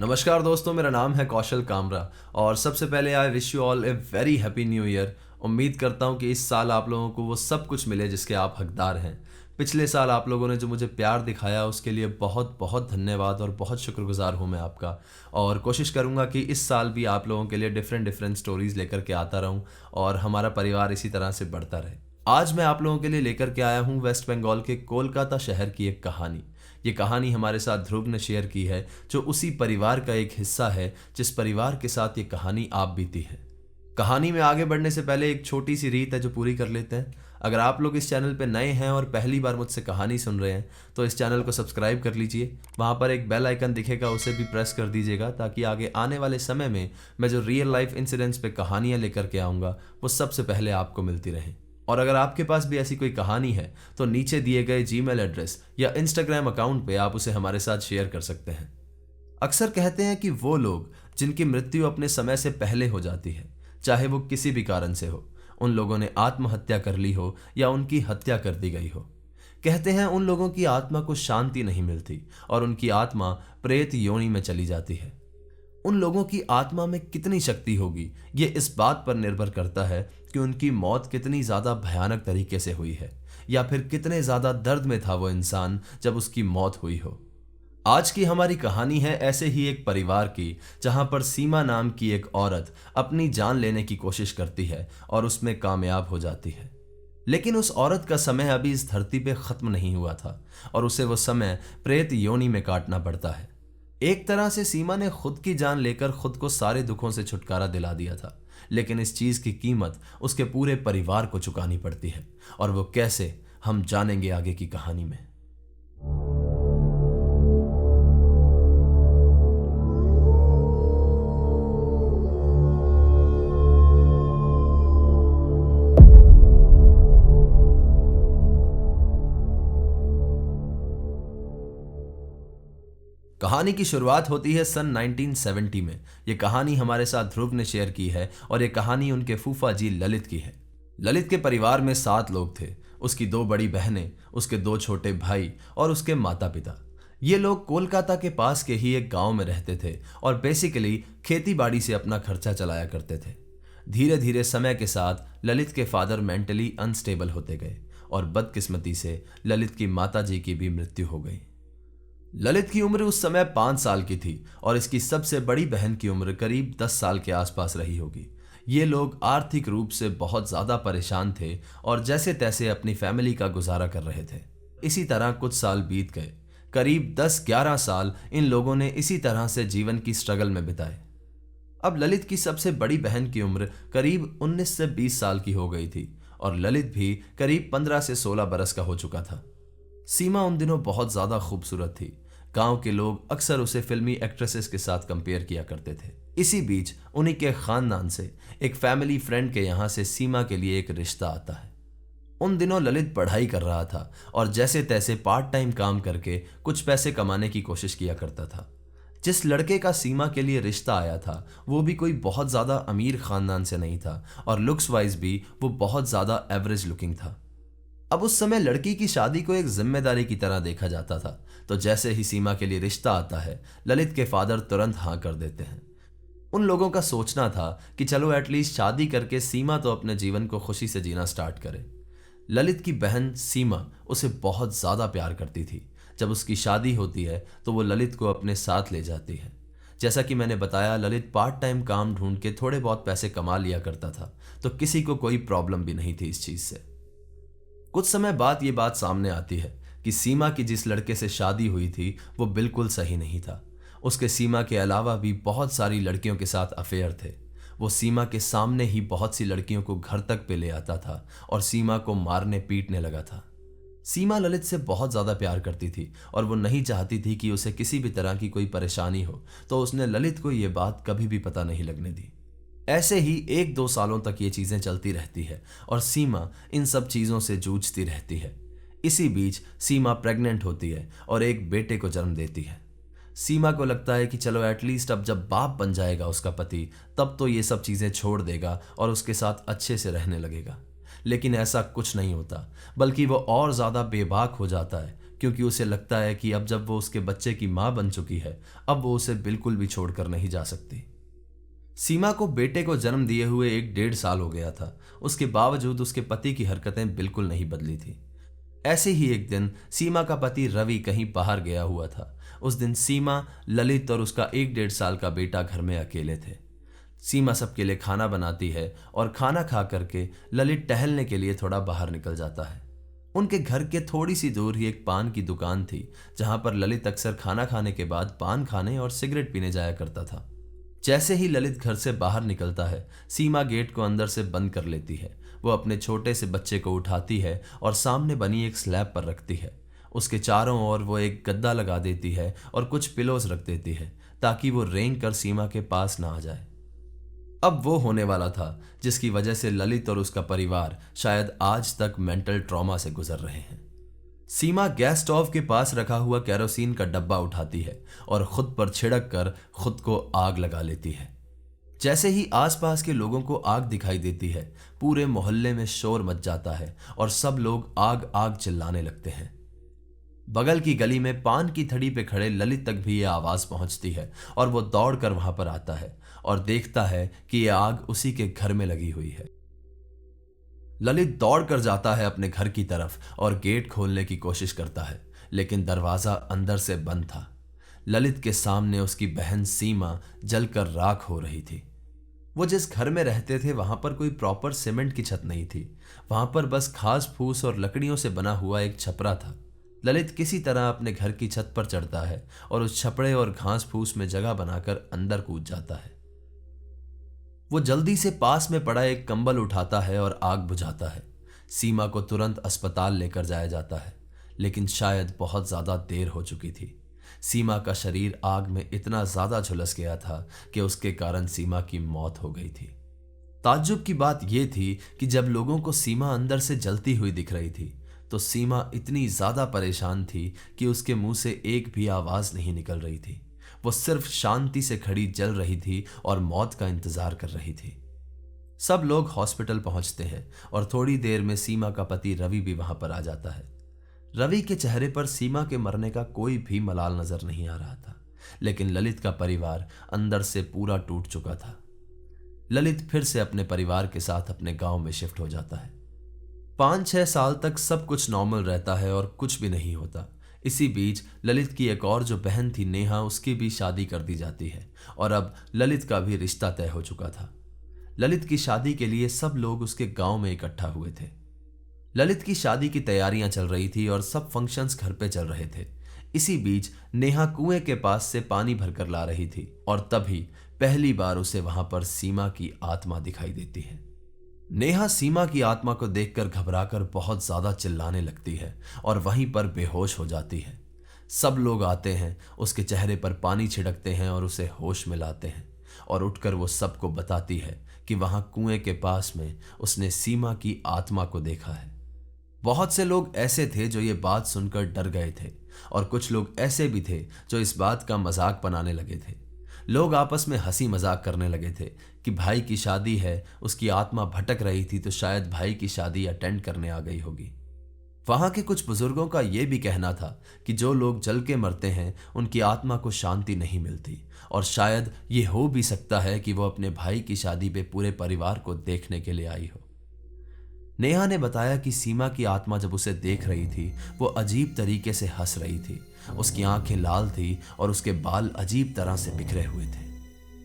नमस्कार दोस्तों, मेरा नाम है कौशल कामरा और सबसे पहले आई wish you all a very happy new year. उम्मीद करता हूँ कि इस साल आप लोगों को वो सब कुछ मिले जिसके आप हकदार हैं। पिछले साल आप लोगों ने जो मुझे प्यार दिखाया उसके लिए बहुत बहुत धन्यवाद और बहुत शुक्रगुजार हूँ मैं आपका। और कोशिश करूँगा कि इस साल भी आप लोगों के लिए डिफरेंट डिफरेंट स्टोरीज़ लेकर के आता रहूँ और हमारा परिवार इसी तरह से बढ़ता रहे। आज मैं आप लोगों के लिए लेकर के आया हूँ वेस्ट बंगाल के कोलकाता शहर की एक कहानी। ये कहानी हमारे साथ ध्रुव ने शेयर की है, जो उसी परिवार का एक हिस्सा है जिस परिवार के साथ ये कहानी आप बीती है। कहानी में आगे बढ़ने से पहले एक छोटी सी रीत है जो पूरी कर लेते हैं। अगर आप लोग इस चैनल पे नए हैं और पहली बार मुझसे कहानी सुन रहे हैं तो इस चैनल को सब्सक्राइब कर लीजिए। वहाँ पर एक बेल आइकन दिखेगा, उसे भी प्रेस कर दीजिएगा ताकि आगे आने वाले समय में मैं जो रियल लाइफ इंसिडेंट्स पे कहानियाँ लेकर के आऊँगा वो सबसे पहले आपको मिलती रहें। और अगर आपके पास भी ऐसी कोई कहानी है तो नीचे दिए गए जीमेल एड्रेस या इंस्टाग्राम अकाउंट पे आप उसे हमारे साथ शेयर कर सकते हैं। अक्सर कहते हैं कि वो लोग जिनकी मृत्यु अपने समय से पहले हो जाती है, चाहे वो किसी भी कारण से हो, उन लोगों ने आत्महत्या कर ली हो या उनकी हत्या कर दी गई हो, कहते हैं उन लोगों की आत्मा को शांति नहीं मिलती और उनकी आत्मा प्रेत योनि में चली जाती है। उन लोगों की आत्मा में कितनी शक्ति होगी ये इस बात पर निर्भर करता है कि उनकी मौत कितनी ज्यादा भयानक तरीके से हुई है या फिर कितने ज्यादा दर्द में था वो इंसान जब उसकी मौत हुई हो। आज की हमारी कहानी है ऐसे ही एक परिवार की, जहां पर सीमा नाम की एक औरत अपनी जान लेने की कोशिश करती है और उसमें कामयाब हो जाती है। लेकिन उस औरत का समय अभी इस धरती पे खत्म नहीं हुआ था और उसे वो समय प्रेत योनि में काटना पड़ता है। एक तरह से सीमा ने खुद की जान लेकर खुद को सारे दुखों से छुटकारा दिला दिया था, लेकिन इस चीज की कीमत उसके पूरे परिवार को चुकानी पड़ती है। और वो कैसे, हम जानेंगे आगे की कहानी में। कहानी की शुरुआत होती है सन 1970 में। यह कहानी हमारे साथ ध्रुव ने शेयर की है और यह कहानी उनके फूफा जी ललित की है। ललित के परिवार में 7 लोग थे, उसकी 2 बड़ी बहनें, उसके 2 छोटे भाई और उसके माता पिता। ये लोग कोलकाता के पास के ही एक गांव में रहते थे और बेसिकली खेती बाड़ी से अपना खर्चा चलाया करते थे। धीरे धीरे समय के साथ ललित के फादर मेंटली अनस्टेबल होते गए और बदकिस्मती से ललित की माता जी की भी मृत्यु हो गई। ललित की उम्र उस समय 5 साल की थी और इसकी सबसे बड़ी बहन की उम्र करीब 10 साल के आसपास रही होगी। ये लोग आर्थिक रूप से बहुत ज्यादा परेशान थे और जैसे तैसे अपनी फैमिली का गुजारा कर रहे थे। इसी तरह कुछ साल बीत गए। करीब 10-11 साल इन लोगों ने इसी तरह से जीवन की स्ट्रगल में बिताए। अब ललित की सबसे बड़ी बहन की उम्र करीब 19 से 20 साल की हो गई थी और ललित भी करीब 15 से 16 बरस का हो चुका था। सीमा उन दिनों बहुत ज्यादा खूबसूरत थी। गांव के लोग अक्सर उसे फिल्मी एक्ट्रेसेस के साथ कंपेयर किया करते थे। इसी बीच उन्हीं के खानदान से एक फैमिली फ्रेंड के यहां से सीमा के लिए एक रिश्ता आता है। उन दिनों ललित पढ़ाई कर रहा था और जैसे तैसे पार्ट टाइम काम करके कुछ पैसे कमाने की कोशिश किया करता था। जिस लड़के का सीमा के लिए रिश्ता आया था वो भी कोई बहुत ज्यादा अमीर खानदान से नहीं था और लुक्स वाइज भी वो बहुत ज्यादा एवरेज लुकिंग था। अब उस समय लड़की की शादी को एक जिम्मेदारी की तरह देखा जाता था, तो जैसे ही सीमा के लिए रिश्ता आता है ललित के फादर तुरंत हाँ कर देते हैं। उन लोगों का सोचना था कि चलो एटलीस्ट शादी करके सीमा तो अपने जीवन को खुशी से जीना स्टार्ट करे। ललित की बहन सीमा उसे बहुत ज्यादा प्यार करती थी। जब उसकी शादी होती है तो वो ललित को अपने साथ ले जाती है। जैसा कि मैंने बताया, ललित पार्ट टाइम काम ढूंढ के थोड़े बहुत पैसे कमा लिया करता था, तो किसी को कोई प्रॉब्लम भी नहीं थी इस चीज से। कुछ समय बाद ये बात सामने आती है कि सीमा की जिस लड़के से शादी हुई थी वो बिल्कुल सही नहीं था। उसके सीमा के अलावा भी बहुत सारी लड़कियों के साथ अफेयर थे। वो सीमा के सामने ही बहुत सी लड़कियों को घर तक पे ले आता था और सीमा को मारने पीटने लगा था। सीमा ललित से बहुत ज्यादा प्यार करती थी और वो नहीं चाहती थी कि उसे किसी भी तरह की कोई परेशानी हो, तो उसने ललित को ये बात कभी भी पता नहीं लगने दी। ऐसे ही 1-2 सालों तक ये चीजें चलती रहती है और सीमा इन सब चीजों से जूझती रहती है। इसी बीच सीमा प्रेग्नेंट होती है और एक बेटे को जन्म देती है। सीमा को लगता है कि चलो एटलीस्ट अब जब बाप बन जाएगा उसका पति, तब तो ये सब चीजें छोड़ देगा और उसके साथ अच्छे से रहने लगेगा। लेकिन ऐसा कुछ नहीं होता, बल्कि वो और ज्यादा बेबाक हो जाता है क्योंकि उसे लगता है कि अब जब वो उसके बच्चे की मां बन चुकी है, अब वो उसे बिल्कुल भी छोड़कर नहीं जा सकती। सीमा को बेटे को जन्म दिए हुए 1 डेढ़ साल हो गया था। उसके बावजूद उसके पति की हरकतें बिल्कुल नहीं बदली थी। ऐसे ही एक दिन सीमा का पति रवि कहीं बाहर गया हुआ था। उस दिन सीमा, ललित और उसका 1 डेढ़ साल का बेटा घर में अकेले थे। सीमा सबके लिए खाना बनाती है और खाना खा करके ललित टहलने के लिए थोड़ा बाहर निकल जाता है। उनके घर के थोड़ी सी दूर ही एक पान की दुकान थी, जहां पर ललित अक्सर खाना खाने के बाद पान खाने और सिगरेट पीने जाया करता था। जैसे ही ललित घर से बाहर निकलता है, सीमा गेट को अंदर से बंद कर लेती है। वो अपने छोटे से बच्चे को उठाती है और सामने बनी एक स्लैब पर रखती है। उसके चारों ओर वो एक गद्दा लगा देती है और कुछ पिलोज रख देती है, ताकि वो रेंग कर सीमा के पास ना आ जाए। अब वो होने वाला था जिसकी वजह से ललित और उसका परिवार शायद आज तक मेंटल ट्रॉमा से गुजर रहे हैं। सीमा गैस स्टोव के पास रखा हुआ केरोसिन का डब्बा उठाती है और खुद पर छिड़क कर खुद को आग लगा लेती है। जैसे ही आसपास के लोगों को आग दिखाई देती है, पूरे मोहल्ले में शोर मच जाता है और सब लोग आग आग चिल्लाने लगते हैं। बगल की गली में पान की थड़ी पे खड़े ललित तक भी यह आवाज पहुंचती है और वो दौड़कर वहां पर आता है और देखता है कि यह आग उसी के घर में लगी हुई है। ललित दौड़कर जाता है अपने घर की तरफ और गेट खोलने की कोशिश करता है, लेकिन दरवाजा अंदर से बंद था। ललित के सामने उसकी बहन सीमा जलकर राख हो रही थी। वो जिस घर में रहते थे वहां पर कोई प्रॉपर सीमेंट की छत नहीं थी। वहां पर बस घास फूस और लकड़ियों से बना हुआ एक छपरा था। ललित किसी तरह अपने घर की छत पर चढ़ता है और उस छपड़े और घास फूस में जगह बनाकर अंदर कूद जाता है। वो जल्दी से पास में पड़ा एक कंबल उठाता है और आग बुझाता है। सीमा को तुरंत अस्पताल लेकर जाया जाता है, लेकिन शायद बहुत ज्यादा देर हो चुकी थी। सीमा का शरीर आग में इतना ज्यादा झुलस गया था कि उसके कारण सीमा की मौत हो गई थी। ताज्जुब की बात यह थी कि जब लोगों को सीमा अंदर से जलती हुई दिख रही थी, तो सीमा इतनी ज्यादा परेशान थी कि उसके मुंह से एक भी आवाज नहीं निकल रही थी। वो सिर्फ शांति से खड़ी जल रही थी और मौत का इंतजार कर रही थी। सब लोग हॉस्पिटल पहुंचते हैं और थोड़ी देर में सीमा का पति रवि भी वहां पर आ जाता है। रवि के चेहरे पर सीमा के मरने का कोई भी मलाल नजर नहीं आ रहा था, लेकिन ललित का परिवार अंदर से पूरा टूट चुका था। ललित फिर से अपने परिवार के साथ अपने गांव में शिफ्ट हो जाता है। 5-6 साल तक सब कुछ नॉर्मल रहता है और कुछ भी नहीं होता। इसी बीच ललित की एक और जो बहन थी नेहा, उसकी भी शादी कर दी जाती है और अब ललित का भी रिश्ता तय हो चुका था। ललित की शादी के लिए सब लोग उसके गांव में इकट्ठा हुए थे। ललित की शादी की तैयारियां चल रही थी और सब फंक्शंस घर पे चल रहे थे। इसी बीच नेहा कुएं के पास से पानी भरकर ला रही थी और तभी पहली बार उसे वहां पर सीमा की आत्मा दिखाई देती है। नेहा सीमा की आत्मा को देखकर घबराकर बहुत ज्यादा चिल्लाने लगती है और वहीं पर बेहोश हो जाती है। सब लोग आते हैं, उसके चेहरे पर पानी छिड़कते हैं और उसे होश में लाते हैं और उठकर वो सबको बताती है कि वहां कुएं के पास में उसने सीमा की आत्मा को देखा है। बहुत से लोग ऐसे थे जो ये बात सुनकर डर गए थे और कुछ लोग ऐसे भी थे जो इस बात का मजाक बनाने लगे थे। लोग आपस में हंसी मजाक करने लगे थे कि भाई की शादी है, उसकी आत्मा भटक रही थी तो शायद भाई की शादी अटेंड करने आ गई होगी। वहां के कुछ बुजुर्गों का यह भी कहना था कि जो लोग जल के मरते हैं उनकी आत्मा को शांति नहीं मिलती और शायद ये हो भी सकता है कि वो अपने भाई की शादी पे पूरे परिवार को देखने के लिए आई हो। नेहा ने बताया कि सीमा की आत्मा जब उसे देख रही थी वो अजीब तरीके से हंस रही थी। उसकी आंखें लाल थी और उसके बाल अजीब तरह से बिखरे हुए थे।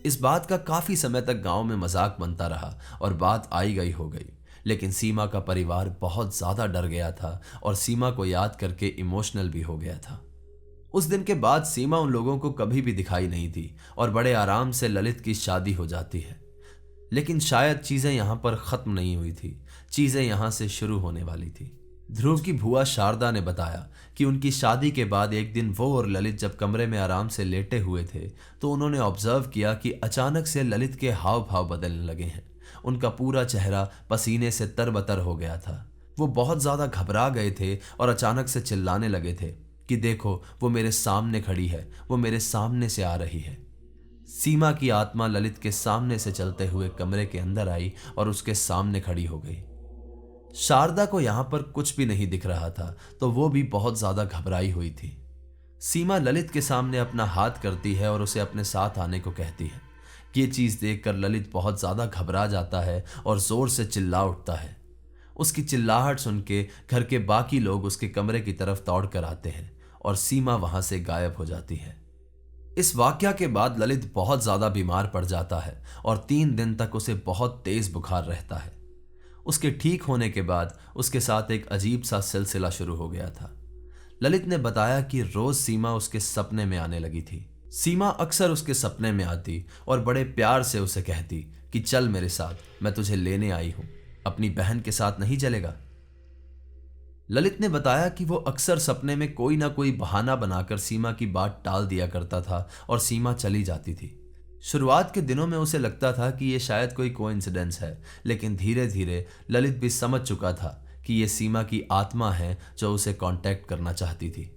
इस बात का काफी समय तक गांव में मजाक बनता रहा और बात आई गई हो गई, लेकिन सीमा का परिवार बहुत ज्यादा डर गया था और सीमा को याद करके इमोशनल भी हो गया था। उस दिन के बाद सीमा उन लोगों को कभी भी दिखाई नहीं दी और बड़े आराम से ललित की शादी हो जाती है। लेकिन शायद चीजें यहां पर खत्म नहीं हुई थी, चीजें यहां से शुरू होने वाली थी। ध्रुव की भुआ शारदा ने बताया कि उनकी शादी के बाद एक दिन वो और ललित जब कमरे में आराम से लेटे हुए थे तो उन्होंने ऑब्जर्व किया कि अचानक से ललित के हाव भाव बदलने लगे हैं। उनका पूरा चेहरा पसीने से तरबतर हो गया था। वो बहुत ज्यादा घबरा गए थे और अचानक से चिल्लाने लगे थे कि देखो वो मेरे सामने खड़ी है, वो मेरे सामने से आ रही है। सीमा की आत्मा ललित के सामने से चलते हुए कमरे के अंदर आई और उसके सामने खड़ी हो गई। शारदा को यहां पर कुछ भी नहीं दिख रहा था, तो वो भी बहुत ज्यादा घबराई हुई थी। सीमा ललित के सामने अपना हाथ करती है और उसे अपने साथ आने को कहती है। ये चीज देखकर ललित बहुत ज्यादा घबरा जाता है और जोर से चिल्ला उठता है। उसकी चिल्लाहट सुन के घर के बाकी लोग उसके कमरे की तरफ दौड़ कर आते हैं और सीमा वहां से गायब हो जाती है। इस वाकया के बाद ललित बहुत ज्यादा बीमार पड़ जाता है और 3 दिन तक उसे बहुत तेज बुखार रहता है। उसके ठीक होने के बाद उसके साथ एक अजीब सा सिलसिला शुरू हो गया था। ललित ने बताया कि रोज सीमा उसके सपने में आने लगी थी। सीमा अक्सर उसके सपने में आती और बड़े प्यार से उसे कहती कि चल मेरे साथ, मैं तुझे लेने आई हूं, अपनी बहन के साथ नहीं चलेगा। ललित ने बताया कि वो अक्सर सपने में कोई ना कोई बहाना बनाकर सीमा की बात टाल दिया करता था और सीमा चली जाती थी। शुरुआत के दिनों में उसे लगता था कि यह शायद कोई कोइंसिडेंस है, लेकिन धीरे धीरे ललित भी समझ चुका था कि यह सीमा की आत्मा है जो उसे कांटेक्ट करना चाहती थी।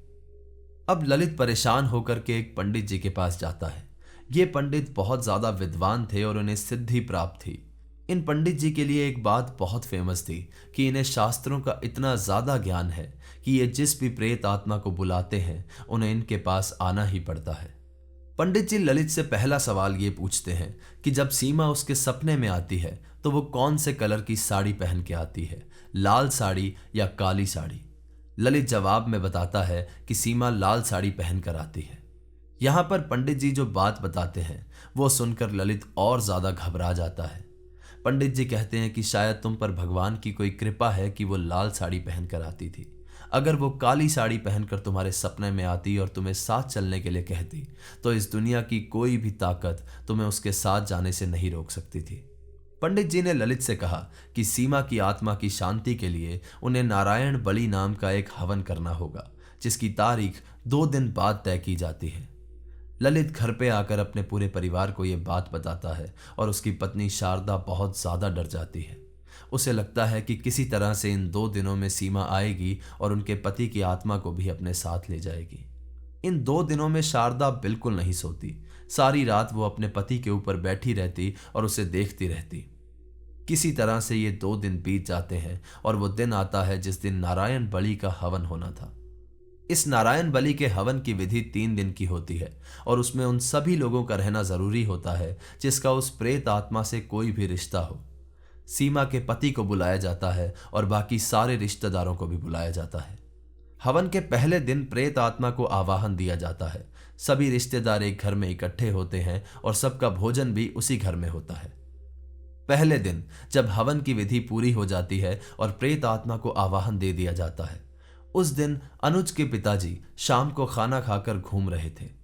अब ललित परेशान होकर के एक पंडित जी के पास जाता है। ये पंडित बहुत ज्यादा विद्वान थे और उन्हें सिद्धि प्राप्त थी। इन पंडित जी के लिए एक बात बहुत फेमस थी कि इन्हें शास्त्रों का इतना ज्यादा ज्ञान है कि ये जिस भी प्रेत आत्मा को बुलाते हैं उन्हें इनके पास आना ही पड़ता है। पंडित जी ललित से पहला सवाल ये पूछते हैं कि जब सीमा उसके सपने में आती है तो वो कौन से कलर की साड़ी पहन के आती है, लाल साड़ी या काली साड़ी। ललित जवाब में बताता है कि सीमा लाल साड़ी पहन कर आती है। यहां पर पंडित जी जो बात बताते हैं वो सुनकर ललित और ज्यादा घबरा जाता है। पंडित जी कहते हैं कि शायद तुम पर भगवान की कोई कृपा है कि वो लाल साड़ी पहनकर आती थी। अगर वो काली साड़ी पहनकर तुम्हारे सपने में आती और तुम्हें साथ चलने के लिए कहती तो इस दुनिया की कोई भी ताकत तुम्हें उसके साथ जाने से नहीं रोक सकती थी। पंडित जी ने ललित से कहा कि सीमा की आत्मा की शांति के लिए उन्हें नारायण बलि नाम का एक हवन करना होगा, जिसकी तारीख 2 दिन बाद तय की जाती है। ललित घर पे आकर अपने पूरे परिवार को यह बात बताता है और उसकी पत्नी शारदा बहुत ज्यादा डर जाती है। उसे लगता है कि किसी तरह से इन 2 दिनों में सीमा आएगी और उनके पति की आत्मा को भी अपने साथ ले जाएगी। इन 2 दिनों में शारदा बिल्कुल नहीं सोती। सारी रात वो अपने पति के ऊपर बैठी रहती और उसे देखती रहती। किसी तरह से ये 2 दिन बीत जाते हैं और वो दिन आता है जिस दिन नारायण बलि का हवन होना था। इस नारायण बलि के हवन की विधि 3 दिन की होती है और उसमें उन सभी लोगों का रहना जरूरी होता है जिसका उस प्रेत आत्मा से कोई भी रिश्ता हो। सीमा के पति को बुलाया जाता है और बाकी सारे रिश्तेदारों को भी बुलाया जाता है। हवन के पहले दिन प्रेत आत्मा को आवाहन दिया जाता है। सभी रिश्तेदार एक घर में इकट्ठे होते हैं और सबका भोजन भी उसी घर में होता है। पहले दिन जब हवन की विधि पूरी हो जाती है और प्रेत आत्मा को आवाहन दे दिया जाता है, उस दिन अनुज के पिताजी शाम को खाना खाकर घूम रहे थे।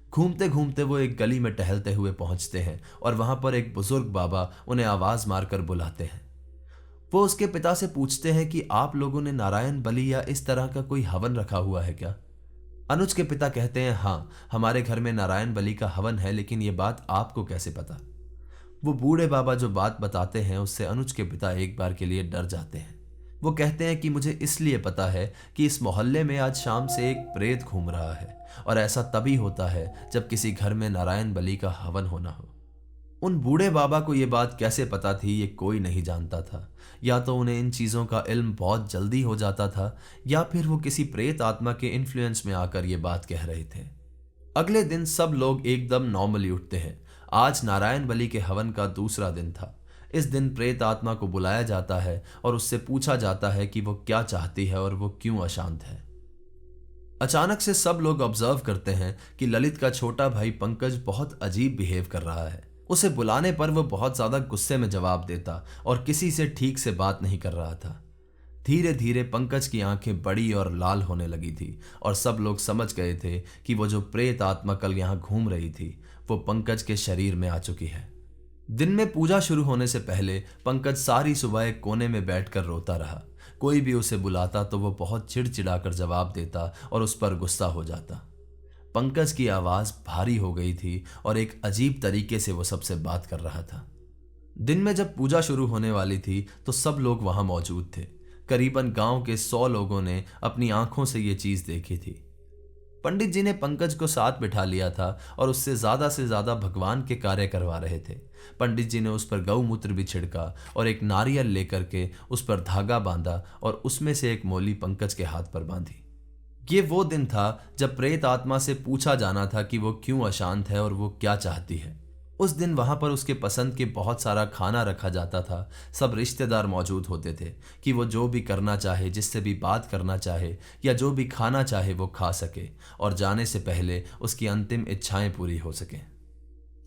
घूमते घूमते वो एक गली में टहलते हुए पहुंचते हैं और वहां पर एक बुजुर्ग बाबा उन्हें आवाज मारकर बुलाते हैं। वो उसके पिता से पूछते हैं कि आप लोगों ने नारायण बलि या इस तरह का कोई हवन रखा हुआ है क्या? अनुज के पिता कहते हैं, हाँ, हमारे घर में नारायण बलि का हवन है, लेकिन ये बात आपको कैसे पता? वो बूढ़े बाबा जो बात बताते हैं उससे अनुज के पिता एक बार के लिए डर जाते हैं। वो कहते हैं कि मुझे इसलिए पता है कि इस मोहल्ले में आज शाम से एक प्रेत घूम रहा है और ऐसा तभी होता है जब किसी घर में नारायण बलि का हवन होना हो। उन बूढ़े बाबा को यह बात कैसे पता थी ये कोई नहीं जानता था। या तो उन्हें इन चीजों का इल्म बहुत जल्दी हो जाता था या फिर वो किसी प्रेत आत्मा के इन्फ्लुएंस में आकर ये बात कह रहे थे। अगले दिन सब लोग एकदम नॉर्मली उठते हैं। आज नारायण बलि के हवन का दूसरा दिन था। इस दिन प्रेत आत्मा को बुलाया जाता है और उससे पूछा जाता है कि वो क्या चाहती है और वो क्यों अशांत है। अचानक से सब लोग ऑब्जर्व करते हैं कि ललित का छोटा भाई पंकज बहुत अजीब बिहेव कर रहा है। उसे बुलाने पर वो बहुत ज्यादा गुस्से में जवाब देता और किसी से ठीक से बात नहीं कर रहा था। धीरे धीरे पंकज की आंखें बड़ी और लाल होने लगी थी और सब लोग समझ गए थे कि वो जो प्रेत आत्मा कल यहां घूम रही थी वो पंकज के शरीर में आ चुकी है। दिन में पूजा शुरू होने से पहले पंकज सारी सुबह एक कोने में बैठकर रोता रहा। कोई भी उसे बुलाता तो वो बहुत चिड़चिड़ाकर जवाब देता और उस पर गुस्सा हो जाता। पंकज की आवाज भारी हो गई थी और एक अजीब तरीके से वो सबसे बात कर रहा था। दिन में जब पूजा शुरू होने वाली थी तो सब लोग वहां मौजूद थे। करीबन गांव के 100 लोगों ने अपनी आंखों से ये चीज देखी थी। पंडित जी ने पंकज को साथ बिठा लिया था और उससे से ज्यादा भगवान के कार्य करवा रहे थे। पंडित जी ने उस पर गौमूत्र भी छिड़का और एक नारियल लेकर के उस पर धागा बांधा और उसमें से एक मोली पंकज के हाथ पर बांधी। ये वो दिन था जब प्रेत आत्मा से पूछा जाना था कि वो क्यों अशांत है और वो क्या चाहती है। उस दिन वहां पर उसके पसंद के बहुत सारा खाना रखा जाता था। सब रिश्तेदार मौजूद होते थे कि वो जो भी करना चाहे, जिससे भी बात करना चाहे या जो भी खाना चाहे वो खा सके और जाने से पहले उसकी अंतिम इच्छाएं पूरी हो सकें।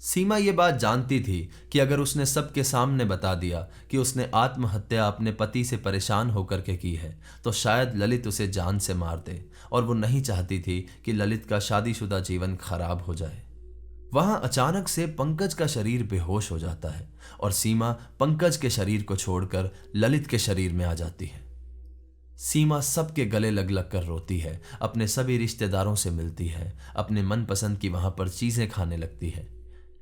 सीमा ये बात जानती थी कि अगर उसने सबके सामने बता दिया कि उसने आत्महत्या अपने पति से परेशान होकर के की है तो शायद ललित उसे जान से मार दे, और वो नहीं चाहती थी कि ललित का शादीशुदा जीवन खराब हो जाए। वहां अचानक से पंकज का शरीर बेहोश हो जाता है और सीमा पंकज के शरीर को छोड़कर ललित के शरीर में आ जाती है। सीमा सबके गले लग लग कर रोती है, अपने सभी रिश्तेदारों से मिलती है, अपने मनपसंद की वहां पर चीजें खाने लगती है।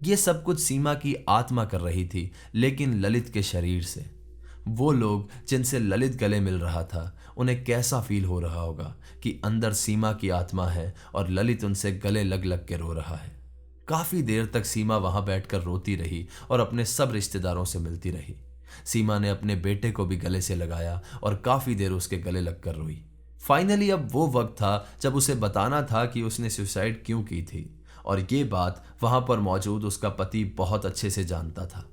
ये सब कुछ सीमा की आत्मा कर रही थी, लेकिन ललित के शरीर से। वो लोग जिनसे ललित गले मिल रहा था उन्हें कैसा फील हो रहा होगा कि अंदर सीमा की आत्मा है और ललित उनसे गले लग लग के रो रहा है। काफी देर तक सीमा वहां बैठकर रोती रही और अपने सब रिश्तेदारों से मिलती रही। सीमा ने अपने बेटे को भी गले से लगाया और काफी देर उसके गले लगकर रोई। फाइनली अब वो वक्त था जब उसे बताना था कि उसने सुसाइड क्यों की थी, और ये बात वहां पर मौजूद उसका पति बहुत अच्छे से जानता था।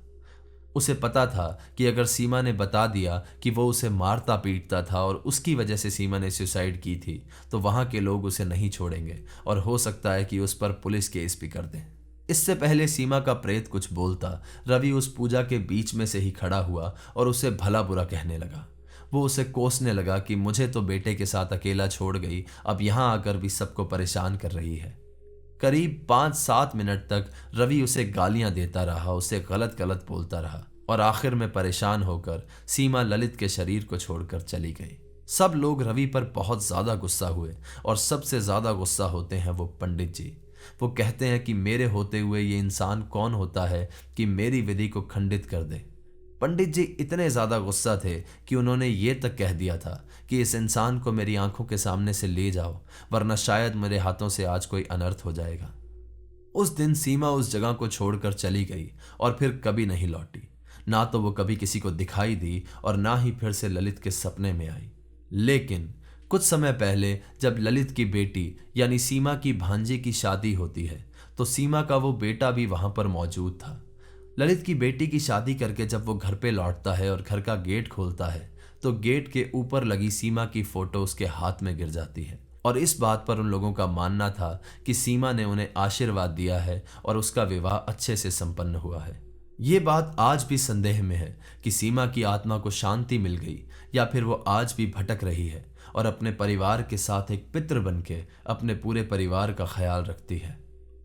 उसे पता था कि अगर सीमा ने बता दिया कि वो उसे मारता पीटता था और उसकी वजह से सीमा ने सुसाइड की थी तो वहां के लोग उसे नहीं छोड़ेंगे और हो सकता है कि उस पर पुलिस केस भी कर दें। इससे पहले सीमा का प्रेत कुछ बोलता, रवि उस पूजा के बीच में से ही खड़ा हुआ और उसे भला बुरा कहने लगा। वो उसे कोसने लगा कि मुझे तो बेटे के साथ अकेला छोड़ गई, अब यहां आकर भी सबको परेशान कर रही है। करीब 5-7 मिनट तक रवि उसे गालियां देता रहा, उसे गलत गलत बोलता रहा और आखिर में परेशान होकर सीमा ललित के शरीर को छोड़कर चली गई। सब लोग रवि पर बहुत ज्यादा गुस्सा हुए और सबसे ज्यादा गुस्सा होते हैं वो पंडित जी। वो कहते हैं कि मेरे होते हुए ये इंसान कौन होता है कि मेरी विधि को खंडित कर दे। पंडित जी इतने ज्यादा गुस्सा थे कि उन्होंने ये तक कह दिया था कि इस इंसान को मेरी आंखों के सामने से ले जाओ, वरना शायद मेरे हाथों से आज कोई अनर्थ हो जाएगा। उस दिन सीमा उस जगह को छोड़कर चली गई और फिर कभी नहीं लौटी। ना तो वो कभी किसी को दिखाई दी और ना ही फिर से ललित के सपने में आई। लेकिन कुछ समय पहले जब ललित की बेटी यानी सीमा की भांजी की शादी होती है तो सीमा का वो बेटा भी वहां पर मौजूद था। ललित की बेटी की शादी करके जब वो घर पे लौटता है और घर का गेट खोलता है तो गेट के ऊपर लगी सीमा की फोटो उसके हाथ में गिर जाती है, और इस बात पर उन लोगों का मानना था कि सीमा ने उन्हें आशीर्वाद दिया है और उसका विवाह अच्छे से संपन्न हुआ है। ये बात आज भी संदेह में है कि सीमा की आत्मा को शांति मिल गई या फिर वो आज भी भटक रही है और अपने परिवार के साथ एक पितृ बनके अपने पूरे परिवार का ख्याल रखती है।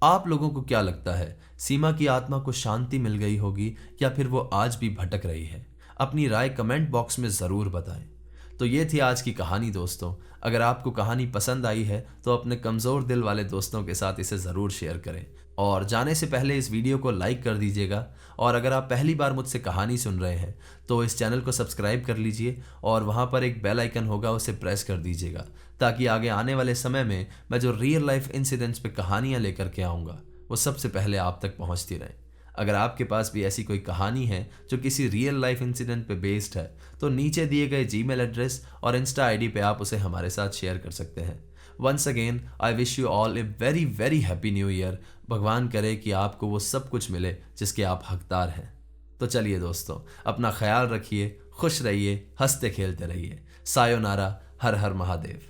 आप लोगों को क्या लगता है, सीमा की आत्मा को शांति मिल गई होगी या फिर वो आज भी भटक रही है? अपनी राय कमेंट बॉक्स में जरूर बताएं। तो ये थी आज की कहानी दोस्तों। अगर आपको कहानी पसंद आई है तो अपने कमजोर दिल वाले दोस्तों के साथ इसे जरूर शेयर करें और जाने से पहले इस वीडियो को लाइक कर दीजिएगा। और अगर आप पहली बार मुझसे कहानी सुन रहे हैं तो इस चैनल को सब्सक्राइब कर लीजिए और वहां पर एक बेल आइकन होगा, उसे प्रेस कर दीजिएगा ताकि आगे आने वाले समय में मैं जो रियल लाइफ इंसिडेंट्स पे कहानियां लेकर के आऊँगा वो सबसे पहले आप तक पहुँचती रहें। अगर आपके पास भी ऐसी कोई कहानी है जो किसी रियल लाइफ इंसिडेंट पे बेस्ड है तो नीचे दिए गए जीमेल एड्रेस और इंस्टा आईडी पे आप उसे हमारे साथ शेयर कर सकते हैं। Once again I wish you all a very very happy new year. भगवान करे कि आपको वो सब कुछ मिले जिसके आप हकदार हैं। तो चलिए दोस्तों, अपना ख्याल रखिए, खुश रहिए, हंसते खेलते रहिए। सायोनारा, हर हर महादेव।